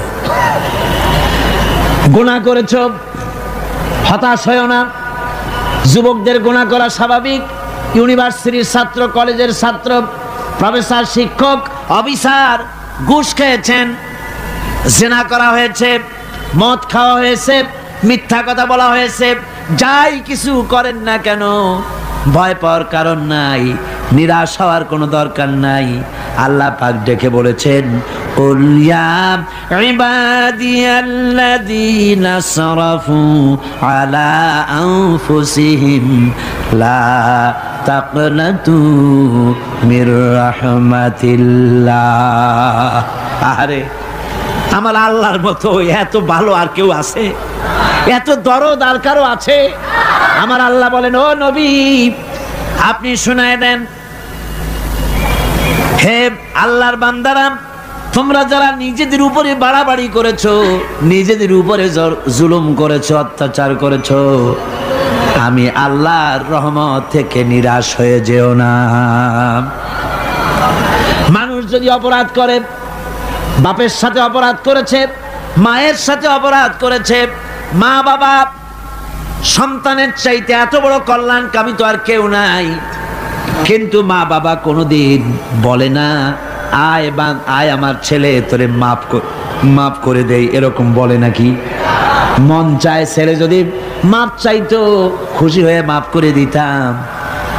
গুনাহ করেছো, হতাশ হয়ো না। যুবকদের গুনাহ করা স্বাভাবিক। ইউনিভার্সিটির ছাত্র, কলেজের ছাত্র, প্রফেসর, শিক্ষক, অফিসার ঘুষ খেয়েছেন, জিনা করা হয়েছে, মদ খাওয়া হয়েছে, মিথ্যা কথা বলা হয়েছে, যাই কিছু করেন না কেন ভয় পাওয়ার কারণ নাই, নিরাশ হওয়ার কোনো দরকার নাই। আল্লাহ পাক ডেকে বলেছেন, কুল ইয়া ইবাদিয়াল্লাযীনা আসরাফু আলা আনফুসিহিম লা তাকনাতু মির রাহমাতিল্লাহ। আরে আমার আল্লাহর মতো এত ভালো আর কেউ আছে? এত দরদ আর কারো আছে? আমার আল্লাহ বলেন, ও নবী আপনি শোনায় দেন, হে আল্লাহর বান্দারা, তোমরা যারা নিজেদের উপরে বাড়াবাড়ি করেছো, নিজেদের উপরে জুলুম করেছো, অত্যাচার করেছো, আমি আল্লাহর রহমত থেকে নিরাশ হয়ে যেও না। মানুষ যদি অপরাধ করে, বাপের সাথে অপরাধ করেছে, মায়ের সাথে অপরাধ করেছে, মা বাবা সন্তানের চাইতে এত বড় কল্যাণকামী তো আর কেউ নাই, কিন্তু মা বাবা কোনোদিন বলে না আয় আমার ছেলে তোরে মাফ করে দেই, এরকম বলে নাকি? মন চায় ছেলে যদি মাপ চাইতো খুশি হয়ে মাপ করে দিতাম,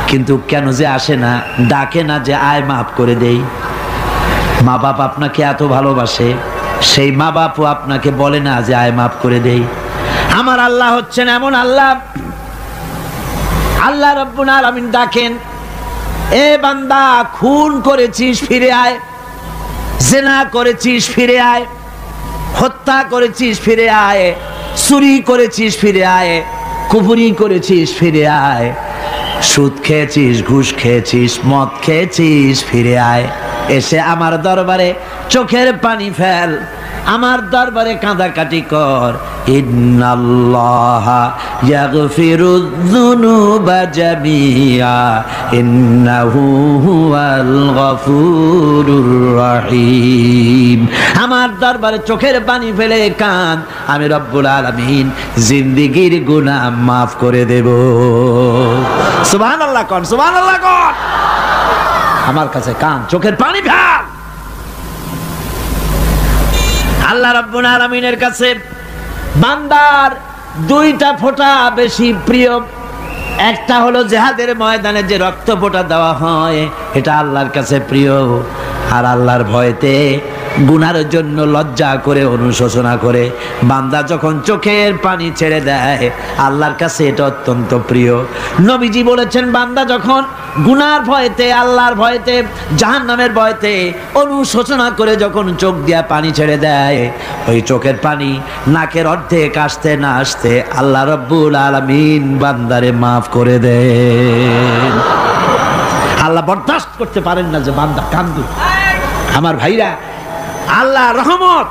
কিন্তু কেন যে আসে না, ডাকে না যে আয় মাপ করে দেই। মা বাপ আপনাকে এত ভালোবাসে, সেই মা বাপও আপনাকে বলে না যে আয় মাপ করে দেই। আমার আল্লাহ হচ্ছেন এমন আল্লাহ, আল্লাহ রাব্বুল আলামিন ডাকেন, এ বান্দা খুন করেছিস ফিরে আয়, জিনা করেছিস ফিরে আয়, হত্যা করেছিস ফিরে আয়, চুরি করেছিস ফিরে আয়, কুফরি করেছিস ফিরে আয়, সুদ খেয়েছিস, ঘুষ খেয়েছিস, মদ খেয়েছিস ফিরে আয়। এসে আমার দরবারে চোখের পানি ফেল, আমার দরবারে কাঁদাকাটি কর। ইন্নাল্লাহা ইয়াগফিরুয যুনুবা জামিআ ইন্নাহু হুয়াল গফুরুর রহিম। আমার দরবারে চোখের পানি ফেলে কাঁদ, আমি রব্বুল আলামিন জিন্দেগীর গুনাহ মাফ করে দেব। সুবহানাল্লাহ কোন, সুবহানাল্লাহ কোন। আমার কাছে কান, চোখের পানি ফেল। আল্লাহ রাব্বুল আলামিনের কাছে বান্দার দুইটা ফোঁটা বেশি প্রিয়। একটা হলো জিহাদের ময়দানে যে রক্ত ফোঁটা দেওয়া হয়, এটা আল্লাহর কাছে প্রিয়। আর আল্লাহর ভয়তে গুনার জন্য লজ্জা করে, অনুশোচনা করে বান্দা যখন চোখের পানি ছেড়ে দেয়, আল্লাহর কাছে এটা অত্যন্ত প্রিয়। নবীজি বলেছেন, বান্দা যখন গুনার ভয়তে, আল্লাহর ভয়তে, জাহান্নামের ভয়তে অনুশোচনা করে যখন চোখ দিয়া পানি ছেড়ে দেয়, ওই চোখের পানি নাকের অর্ধেক আসতে না আসতে আল্লাহ রাব্বুল আলামিন বান্দারে মাফ করে দেন। আল্লাহ বরদাস্ত করতে পারেন না যে বান্দা কান্দুক। আমার ভাইরা, আল্লাহ রহমত,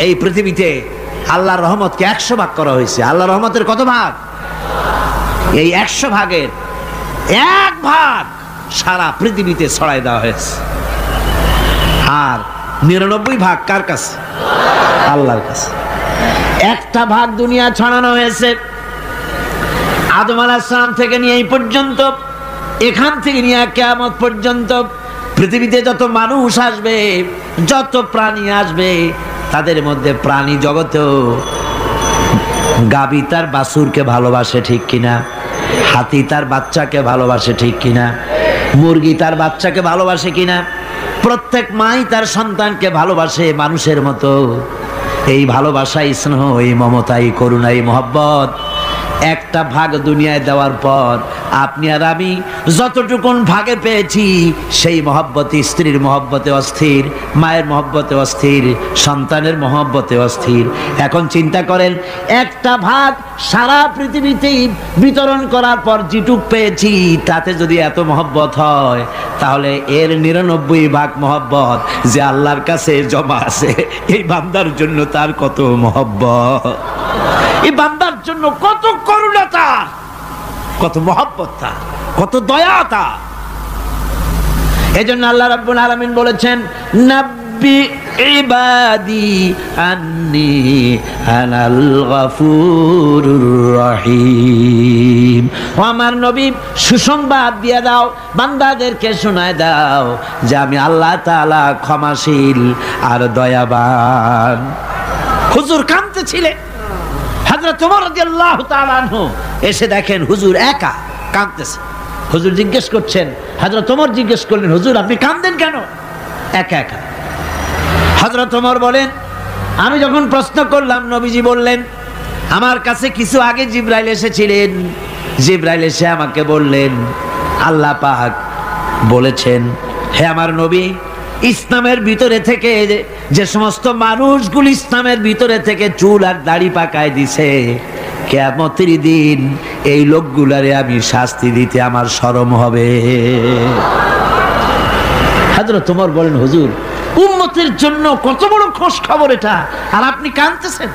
এই পৃথিবীতে আল্লাহর রহমতকে 100 ভাগ করা হয়েছে। আল্লাহর রহমতের কত ভাগ? এই 100 ভাগের 1 ভাগ সারা পৃথিবীতে ছড়াই দেওয়া হয়েছে। আর 99 ভাগ কার কাছে? আল্লাহর কাছে। একটা ভাগ দুনিয়া ছড়ানো হয়েছে আদম আলাইহিস সালাম থেকে নিয়ে এই পর্যন্ত, এখান থেকে নিয়ে কিয়ামত পর্যন্ত পৃথিবীতে যত মানুষ আসবে, যত প্রাণী আসবে, তাদের মধ্যে প্রাণী জগতেও গাভী তার বাছুরকে ভালোবাসে ঠিক কিনা, হাতি তার বাচ্চাকে ভালোবাসে ঠিক কিনা, মুরগি তার বাচ্চাকে ভালোবাসে কিনা, প্রত্যেক মাই তার সন্তানকে ভালোবাসে মানুষের মতো। এই ভালোবাসা, স্নেহ, এই মমতা, এই করুণা, এই মহব্বত একটা ভাগ দুনিয়ায় দেওয়ার পর আপনি আর আমি যতটুকুন ভাগে পেয়েছি, সেই মহব্বতে, স্ত্রীর মহব্বতে অস্থির, মায়ের মহব্বতে অস্থির, সন্তানের মহব্বতে অস্থির। এখন চিন্তা করেন, একটা ভাগ সারা পৃথিবীতেই বিতরণ করার পর যেটুক পেয়েছি, তাতে যদি এত মহব্বত হয়, তাহলে এর 99 ভাগ মহব্বত যে আল্লাহর কাছে জমা আছে, এই বান্দার জন্য তার কত মহব্বত, এই বান্দার জন্য কত করুণা তার, কত মহব্বত তার, কত দয়া তার। এজন্য আল্লাহ রাব্বুল আলামিন বলেছেন, নাব্বি ইবাদি আন্নি আনাল গফুরুর রহিম। ও আমার নবী, সুসংবাদ দিয়ে দাও, বান্দাদেরকে শোনায় দাও যে আমি আল্লাহ তাআলা ক্ষমাশীল আর দয়াবান। হুজুর কাঁদতেছিলেন, হযরত ওমর রাদিয়াল্লাহু তাআলা আনহু এসে দেখেন হুজুর একা কাঁদতেছে। হুজুর জিজ্ঞেস করছেন, হযরত ওমর জিজ্ঞেস করলেন, হুজুর আপনি কাঁদেন কেন একা একা? হযরত ওমর বলেন, আমি যখন প্রশ্ন করলাম, নবীজি বললেন, আমার কাছে কিছু আগে জিবরাইল এসেছিলেন। জিবরাইল এসে আমাকে বললেন, আল্লাহ পাক বলেছেন, হে আমার নবী, ইসলামের ভিতরে থেকে যে সমস্ত মানুষগুলো ইসলামের ভিতরে থেকে চুল আর দাড়ি পাকায় দিছে, কিয়ামতের দিন এই লোকগুলারে আমি শাস্তি দিতে আমার শরম হবে। হযরত ওমর বলেন, হুজুর উম্মতের জন্য কত বড় খোঁজ খবর এটা, আর আপনি কাঁদতেছেন।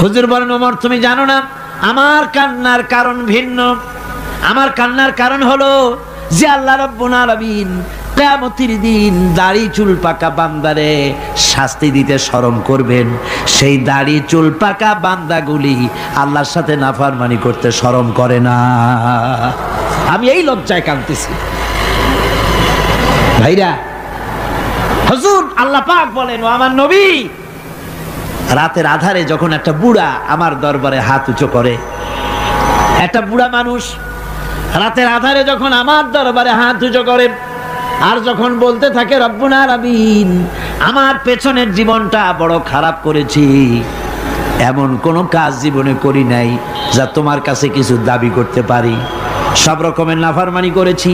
হুজুর বলেন, ওমর তুমি জানো না, আমার কান্নার কারণ ভিন্ন। আমার কান্নার কারণ হলো যে আল্লাহ রাব্বুল আলামিন কিয়ামতের দিন দাড়ি চুল পাকা বান্দারে শাস্তি দিতে শরম করবেন। সেই দাড়ি চুল পাকা বান্দাগুলি আল্লাহর সাথে নাফরমানি করতে শরম করে না। আমি এই লজ্জায় কাঁদতেছি। ভাইরা, হুজুর আল্লাহ পাক বলেন, ও আমার নবী, রাতের আধারে যখন একটা বুড়া আমার দরবারে হাত উঁচু করে, একটা বুড়া মানুষ রাতের আধারে যখন আমার দরবারে হাত উঁচু করে আর যখন বলতে থাকে রব্বুল আলামিন আমার পেছনের জীবনটা বড় খারাপ করেছি, এমন কোন কাজ জীবনে করি নাই যা তোমার কাছে কিছু দাবি করতে পারি, সব রকমের নাফরমানি করেছি,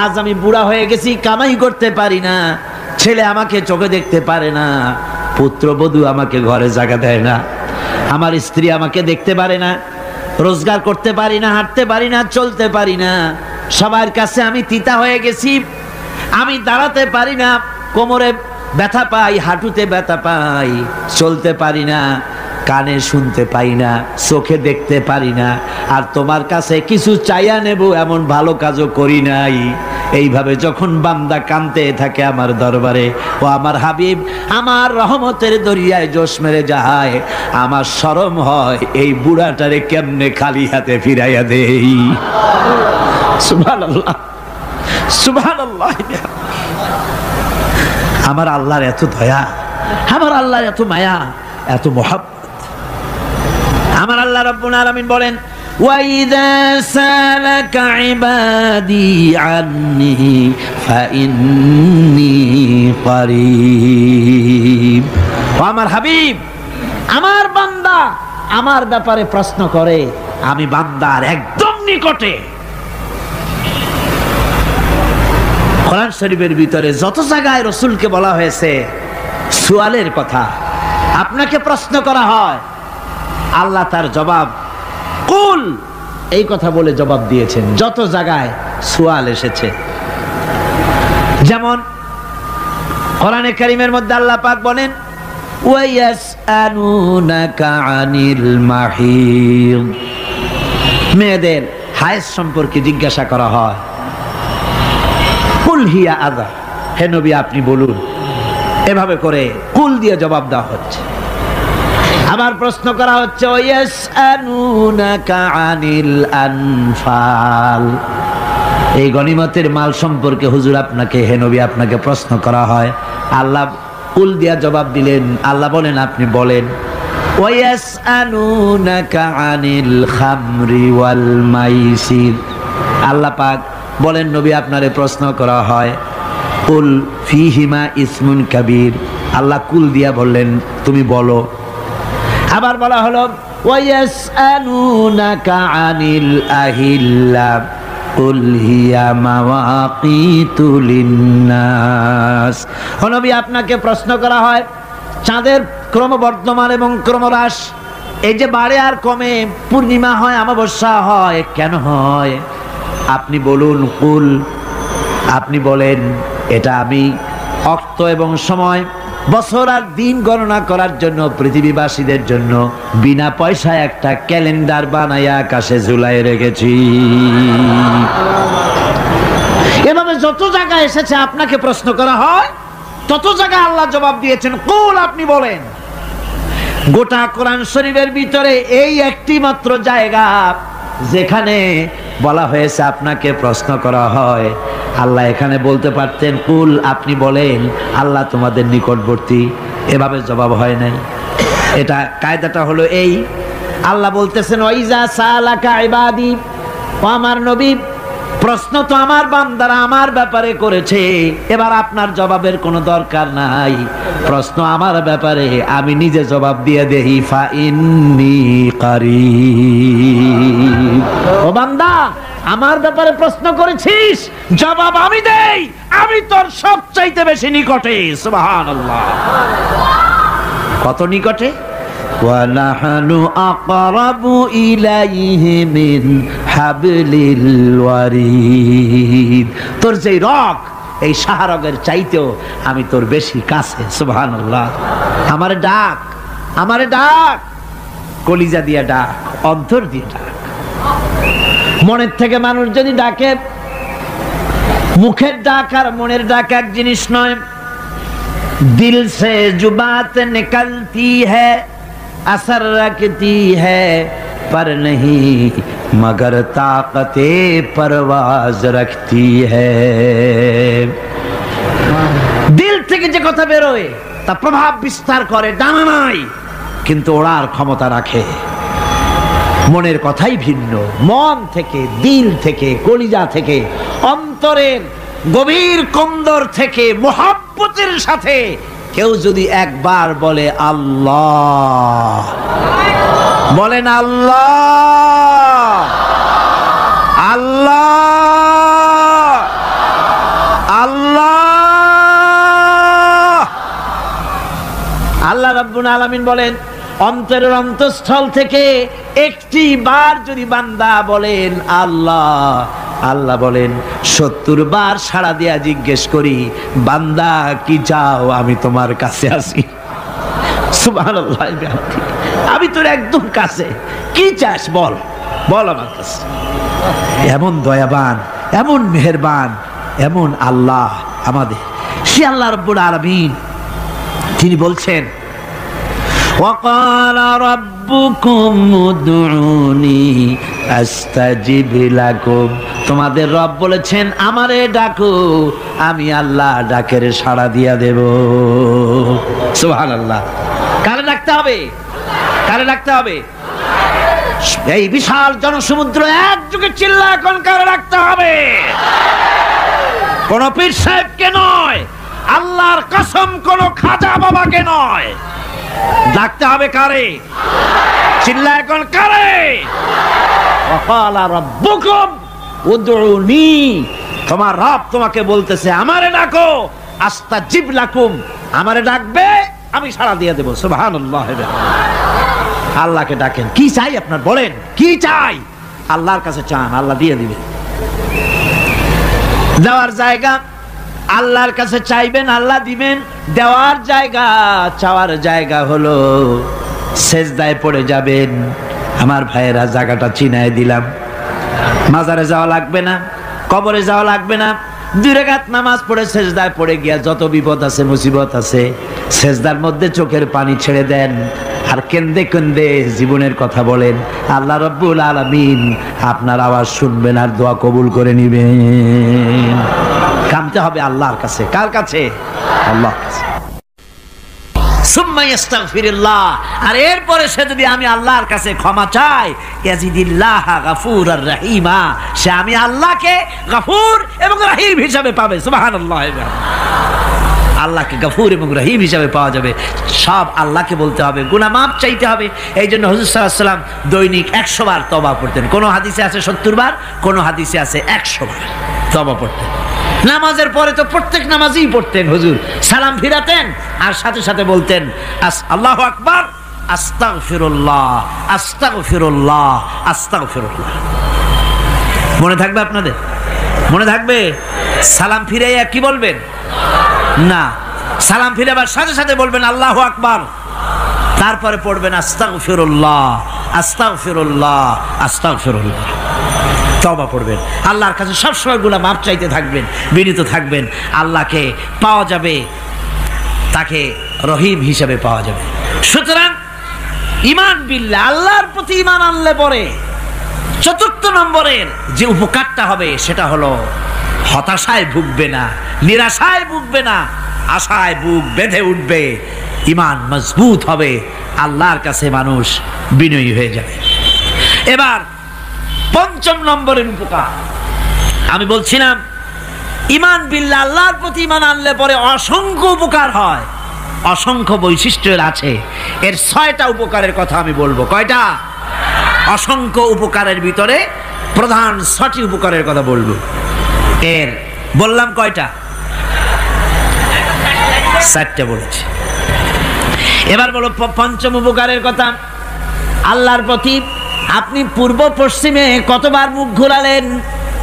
আজ আমি বুড়া হয়ে গেছি, কামাই করতে পারি না, ছেলে আমাকে চোখে দেখতে পারে না, পুত্রবধূ আমাকে ঘরে জায়গা দেয় না, আমার স্ত্রী আমাকে দেখতে পারে না, রোজগার করতে পারি না, হাঁটতে পারি না, চলতে পারি না, সবার কাছে আমি তিতা হয়ে গেছি, আমি দাঁড়াতে পারি না, কোমরে ব্যথা পাই, হাঁটুতে ব্যথা পাই, চলতে পারি না, কানে শুনতে পাই না, চোখে দেখতে পারি না, আর তোমার কাছে কিছু চাইয়া নেব এমন ভালো কাজও করি নাই। এইভাবে যখন বান্দা কাঁদতে থাকে আমার দরবারে, ও আমার হাবিব আমার রহমতের দরিয়ায় জোশ মেরে যায়, আমার শরম হয় এই বুড়াটারে কেমনে খালি হাতে ফিরাইয়া দেই। সুবহানাল্লাহ, সুবহানাল্লাহ। আমার আল্লাহর এত দয়া, আমার আল্লাহর এত মায়া, এত মহব্বত। আমার আল্লাহ রাব্বুল আলামিন বলেন ওয়াইযা সালাকা ইবাদি আন্নী ফাইন্নী করিব। ও আমার হাবিব, আমার বান্দা আমার ব্যাপারে প্রশ্ন করে, আমি বান্দার একদম নিকটে। কোরআন শরীফের ভিতরে যত জায়গায় রাসূলকে বলা হয়েছে সুয়ালের কথা, আপনাকে প্রশ্ন করা হয়, আল্লাহ তার জবাব কুল এই কথা বলে জবাব দিয়েছেন। যত জায়গায় সুয়াল এসেছে, যেমন কোরআনে কারীমের মধ্যে আল্লাহ পাক বলেন ওয়ায়াসআলুনাকা আনিল মাহিদ, মেয়েদের হায়েজ সম্পর্কে জিজ্ঞাসা করা হয়, কুল হিয়া আযা, হে নবী আপনি বলুন। এভাবে করে কুল দিয়ে জবাব দেওয়া হচ্ছে। আবার প্রশ্ন করা হচ্ছে ওয়ায়াসআলুনাকা আনিল আনফাল, এই গনিমতের মাল সম্পর্কে হুজুর আপনাকে, হে নবী আপনাকে প্রশ্ন করা হয়। আল্লাহ কুল দিয়া জবাব দিলেন, আল্লাহ বলেন আপনি বলেন। ওয়ায়াসআলুনাকা আনিল খামরি ওয়াল মাইসির, আল্লাহ পাক বলেন নবী আপনারে প্রশ্ন করা হয় কুল ফিহিমা ইসমুন কাবীর, আল্লাহ কুল দিয়া বললেন তুমি বলো। আবার বলা হলো ওয়ায়াসআলুনাকা আনিল আহিল্লা কুল হিয়া মাওয়াকিতু লিন্নাস, ও নবী আপনাকে প্রশ্ন করা হয় চাঁদের ক্রমবর্ধমান এবং ক্রমহ্রাস, এই যে বাড়ে আর কমে, পূর্ণিমা হয় অমাবস্যা হয়, কেন হয় আপনি বলুন। কুল, আপনি বলেন এটা আমি অক্ত এবং সময়, বছর আর দিন গণনা করার জন্য পৃথিবীবাসীদের জন্য বিনা পয়সায় একটা ক্যালেন্ডার বানাইয়া আকাশে ঝুলাই রেখেছি। এভাবে যত জায়গায় এসেছে আপনাকে প্রশ্ন করা হয়, তত জায়গায় আল্লাহ জবাব দিয়েছেন কুল আপনি বলেন। গোটা কোরআন শরীফের ভিতরে এই একটি মাত্র জায়গা যেখানে বলা হয়েছে আপনাকে প্রশ্ন করা হয়, আল্লাহ এখানে বলতে পারতেন কুল আপনি বলেন, আল্লাহ তোমাদের নিকটবর্তী, এভাবে জবাব হয় নাই। এটা কায়দাটা হলো এই, আল্লাহ বলতেছেন ওয়াইজা সালাকা ইবাদি, ও আমার নবী প্রশ্ন তো আমার বান্দারা আমার ব্যাপারে করেছে, এবার আপনার জবাবের কোনো দরকার নাই, প্রশ্ন আমার ব্যাপারে আমি নিজে জবাব দিয়ে দেই, ফাইন্নী কারীব। ও বান্দা আমার ব্যাপারে প্রশ্ন করেছিস, জবাব আমি দেই, আমি তোর সবচাইতে বেশি নিকটে। সুবহানাল্লাহ, কত নিকটে? ওয়ানাহনু আকরাবু ইলাইহি মিন হাবলিল ওয়ারিদ, তোর যে রগ এই শাহরগের চাইতেও আমি তোর বেশি কাছে। সুবহানাল্লাহ, আমারে ডাক, আমারে ডাক, কলিজা দিয়া ডাক, অন্তর দিয়ে ডাক। মনের থেকে মানুষ যদি ডাকে, মুখের ডাক আর মনের ডাক এক জিনিস নয়। দিল সে জুবাত নিকলতি হ্যায়, असर रखती है पर नहीं मगर ताकते परवाज रखती है। दिल থেকে যে কথা বের হয় তা প্রভাব বিস্তার করে, ডানা নাই কিন্তু ওড়ার ক্ষমতা রাখে। মনের কথাই ভিন্ন, মন থেকে, দিল থেকে, কলিজা থেকে, অন্তরের গভীর কন্দর থেকে মোহাব্বতের সাথে কেউ যদি একবার বলে আল্লাহ, বলেন আল্লাহ, আল্লাহ, আল্লাহ, আল্লাহ রাব্বুল আলামিন বলেন অন্তরের অন্তঃস্থল থেকে একটি বার যদি বান্দা বলেন আল্লাহ, আল্লাহ বলেন 70 বার সাড়া দিয়া জিজ্ঞেস করি বান্দা কি চাও, আমি তোমার কাছে আছি। সুবহানাল্লাহ, আমি তোর একদম কাছে, কি চাস বল, বল আমার কাছে। এমন দয়াবান, এমন মেহেরবান, এমন আল্লাহ আমাদের। সে আল্লাহ রাব্বুল আলামিন তিনি বলছেন وقال ربكم ادعوني استجب لكم, তোমাদের রব বলেছেন আমারে ডাকো, আমি আল্লাহ ডাকের সাড়া দিয়া দেব। সুবহানাল্লাহ। কারে ডাকতে হবে? কারে ডাকতে হবে? এই বিশাল জনসমুদ্র একযোগে চিল্লা এখন কারে ডাকতে হবে? কোন পীর সাহেবকে নয়, আল্লাহর কসম কোন খাজা বাবাকে নয়, ডাকতে হবে কারে? চিল্লা এখন কারে? ওয়াকালা রাব্বুকুম উদউনি, তোমার রব তোমাকে বলতেছে আমারে ডাকো, আস্তাজিব লাকুম, আমারে ডাকবে আমি সাড়া দিয়ে দেব। সুবহানাল্লাহ। আল্লাহকে ডাকেন, কি চাই আপনার বলেন, কি চাই? আল্লাহর কাছে চান, আল্লাহ দিয়ে দিবেন। দেওয়ার জায়গা আল্লাহর কাছে চাইবেন, আল্লাহ দিবেন। দেওয়ার জায়গা, চাওয়ার জায়গা হলো সেজদায় পড়ে যাবেন। আমার ভাইয়েরা জায়গাটা চিনায় দিলাম। মাজারে যাওয়া লাগবে না, কবরে যাওয়া লাগবে না, 2 রাকাত নামাজ পড়ে সেজদায় পড়ে গিয়া যত বিপদ আছে, মুসিবত আছে, সেজদার মধ্যে চোখের পানি ছেড়ে দেন আর কেন্দে কেন্দে জীবনের কথা বলেন। আল্লাহ রাব্বুল আলামিন আপনার আওয়াজ শুনবেন আর দোয়া কবুল করে নিবেন। কামতে হবে আল্লাহর কাছে। কার কাছে? আল্লাহর কাছে। সুম্মা ইস্তাগফিরুল্লাহ, আর এরপরে সে যদি আমি আল্লাহর কাছে ক্ষমা চাই, ইয়াজিদিল্লাহ গাফুরার রহিমা, সে আমি আল্লাহকে গফুর এবং রহিম হিসাবে পাবে। সুবহানাল্লাহ। আল্লাহকে গফুর এবং রহিম হিসাবে পাওয়া যাবে। সব আল্লাহকে বলতে হবে, গুনাহ মাফ চাইতে হবে। এই জন্য হুজুর সাল্লাল্লাহু আলাইহি ওয়াসাল্লাম দৈনিক 100 বার তওবা পড়তেন। কোন হাদিসে আছে 70 বার, কোন হাদিসে আছে 100 বার তওবা পড়তেন। নামাজের পরে তো প্রত্যেক নামাজই পড়তেন হুজুর, সালাম ফিরাতেন আর সাথে সাথে বলতেন আল্লাহু আকবার, আস্তাগফিরুল্লাহ, আস্তাগফিরুল্লাহ, আস্তাগফিরুল্লাহ। মনে থাকবে আপনাদের? মনে থাকবে? সালাম ফিরাইয়া কি বলবেন? না, সালাম ফিরাবার সাথে সাথে বলবেন আল্লাহু আকবার, তারপরে পড়বেন আস্তাগফিরুল্লাহ, আস্তাগফিরুল্লাহ, আস্তাগফিরুল্লাহ। তওবা পড়বেন, আল্লাহর কাছে সবসময় গুনাহ মাফ চাইতে থাকবেন, বিনীত থাকবেন। আল্লাহকে পাওয়া যাবে, তাকে রহিম হিসেবে পাওয়া যাবে। সুতরাং ঈমান বিল্লাহ, আল্লাহর প্রতি ঈমান আনলে পরে 4th নম্বরের যে উপকারটা হবে সেটা হলো হতাশায় ভুগবে না, নিরাশায় ভুগবে না, আশায় বুক বেঁধে উঠবে, ঈমান মজবুত হবে, আল্লাহর কাছে মানুষ বিনয়ী হয়ে যাবে। এবার 5ম নম্বরের উপকার আমি বলছিলাম, ঈমান বিল্লাহ, আল্লাহর প্রতি ঈমান আনলে পরে অসংখ্য উপকার হয়, অসংখ্য বৈশিষ্ট্যের আছে। এর 6টা উপকারের কথা আমি বলবো। কয়টা? অসংখ্য উপকারের ভিতরে প্রধান 6টি উপকারের কথা বলবো। এর বললাম কয়টা? 4টা বলেছি। এবার বলো 5ম উপকারের কথা। আল্লাহর প্রতি আপনি পূর্ব পশ্চিমে কতবার মুখ ঘোরালেন,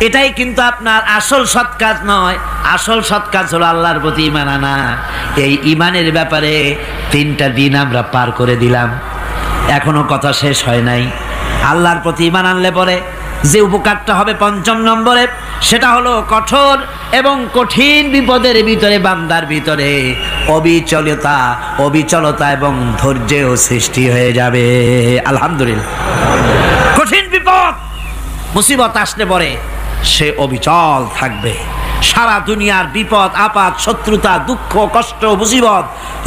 এটাই কিন্তু আপনার আসল সৎ কাজ নয়। আসল সৎ কাজ হলো আল্লাহর প্রতি ঈমান আনা। এই ঈমানের ব্যাপারে 3টা দিন আমরা পার করে দিলাম, এখনো কথা শেষ হয় নাই। আল্লাহর প্রতি ঈমান আনলে পরে যে উপকারটা হবে 5ম নম্বরে, সেটা হলো কঠোর এবং কঠিন বিপদের ভিতরে বান্দার ভিতরে অবিচলতা এবং ধৈর্যের সৃষ্টি হয়ে যাবে। আলহামদুলিল্লাহ। কঠিন বিপদ মুসিবত আসলে পরে সে অবিচল থাকবে। সারা দুনিয়ার বিপদ আপদ, শত্রুতা, দুঃখ, কষ্ট, মুসিবত,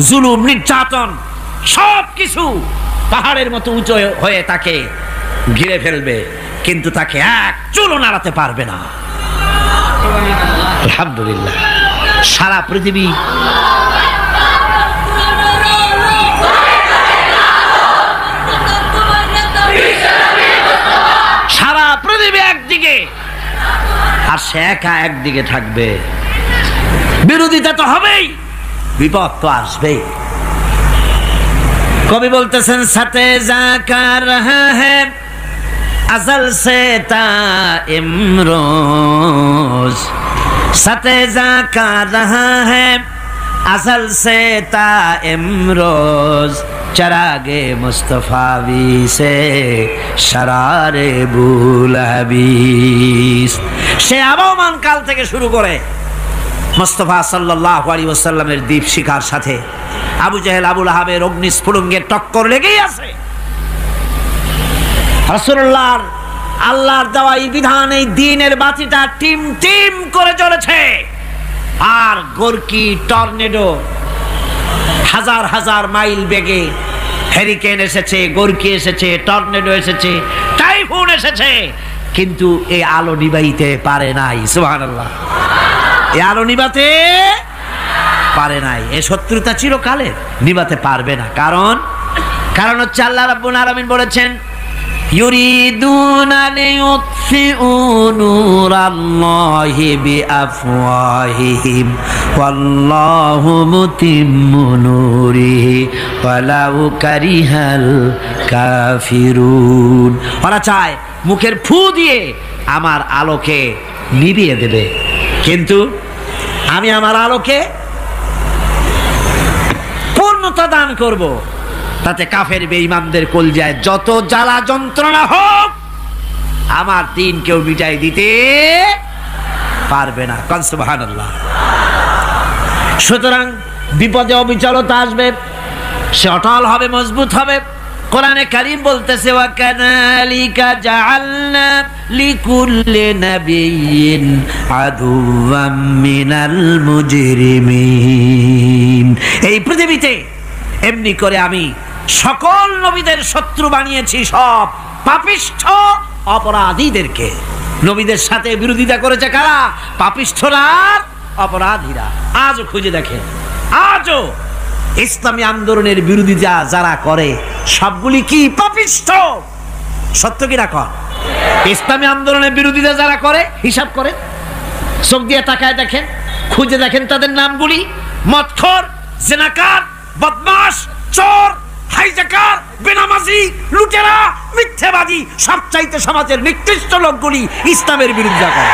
জুলুম, নির্যাতন সব কিছু পাহাড়ের মতো উঁচু হয়ে তাকে ঘিরে ফেলবে, কিন্তু তাকে এক চুলও নাড়াতে পারবে না। আলহামদুলিল্লাহ, সারা পৃথিবী একদিকে আর সে একা একদিকে থাকবে। বিরোধিতা তো হবেই, বিপদ তো আসবেই। কবি বলতেছেন সাথে জাকা রহা হ্যায় আজল সে তা ইমরোজ, সাথে জাকা রহা হ্যায় असल से ता इमरोज, चरागे मुस्तफावी से शरारे बुलहबीस। সে আবহমান কাল থেকে শুরু করে মুস্তাফা সাল্লাল্লাহু আলাইহি ওয়াসাল্লামের দীপ শিখার সাথে আবু জাহেল আবু লাহাবের অগ্নিস্ফুলিঙ্গের টক্কর লেগেই আছে। রাসূলুল্লাহর আল্লাহর দেওয়া এই বিধান, এই দ্বীনের বাতিটা টিম টিম করে জ্বলেছে। আর গোরকি টর্নেডো হাজার হাজার মাইল বেগে হেরিকেন এসেছে, গোরকি এসেছে, টর্নেডো এসেছে, টাইফুন এসেছে, কিন্তু এই আলো নিবাইতে পারে নাই। সুবহানাল্লাহ, এই আলো নিবাতে পারে নাই। এই শত্রুতা চিরকালের, নিবাতে পারবে না। কারণ হচ্ছে আল্লাহ রাব্বুল আলামিন বলেছেন ইউরিদুনা লিইউতফিউ নূরাল্লাহি বিআফওয়াহিহিম ওয়াল্লাহু মুতিম্মু নূরিহি ওয়ালাউ কারিহাল কাফিরুন। ওরা চায় মুখের ফু দিয়ে আমার আলোকে নিভিয়ে দেবে, কিন্তু আমি আমার আলোকে পূর্ণতা দান করব। তাতে কাফের বেঈমানদের কলজায় যত জ্বালা যন্ত্রণা হোক, আমার দ্বীন কেউ মিটাই দিতে পারবে না। সুবহানাল্লাহ। সুতরাং বিপদে অবিচলতা আসবে, সে অটল হবে, মজবুত হবে। কোরআনে কারীম বলতেছে ওয়া কাযালিকা জাআলনা লিকুল্লি নাবিয়্যিন আদুওয়াম মিনাল মুজরিমিন। এই পৃথিবীতে এমনি করে আমি সকল নবীদের শত্রু বানিয়েছি, সব পাপিষ্ঠ অপরাধীদেরকে। নবীদের সাথে বিরোধিতা করেছে কারা? পাপিষ্ঠরা, অপরাধীরা। আজও খুঁজে দেখেন, আজও ইসলামী আন্দোলনের বিরোধিতা যারা করে সবগুলি কি পাপিষ্ঠ? সত্য কি না কর? ইসলামী আন্দোলনের বিরোধিতা যারা করে হিসাব করে চোখ দিয়ে তাকায় দেখেন, খুঁজে দেখেন তাদের নামগুলি। মদখোর, জিনাকার, বদমাশ, চোর, হাইজাকার, বেনামাজি, লুটেরা, মিথ্যাবাদী, সবচাইতে সমাজের নিকৃষ্ট লোকগুলি ইসলামের বিরোধিতা করে।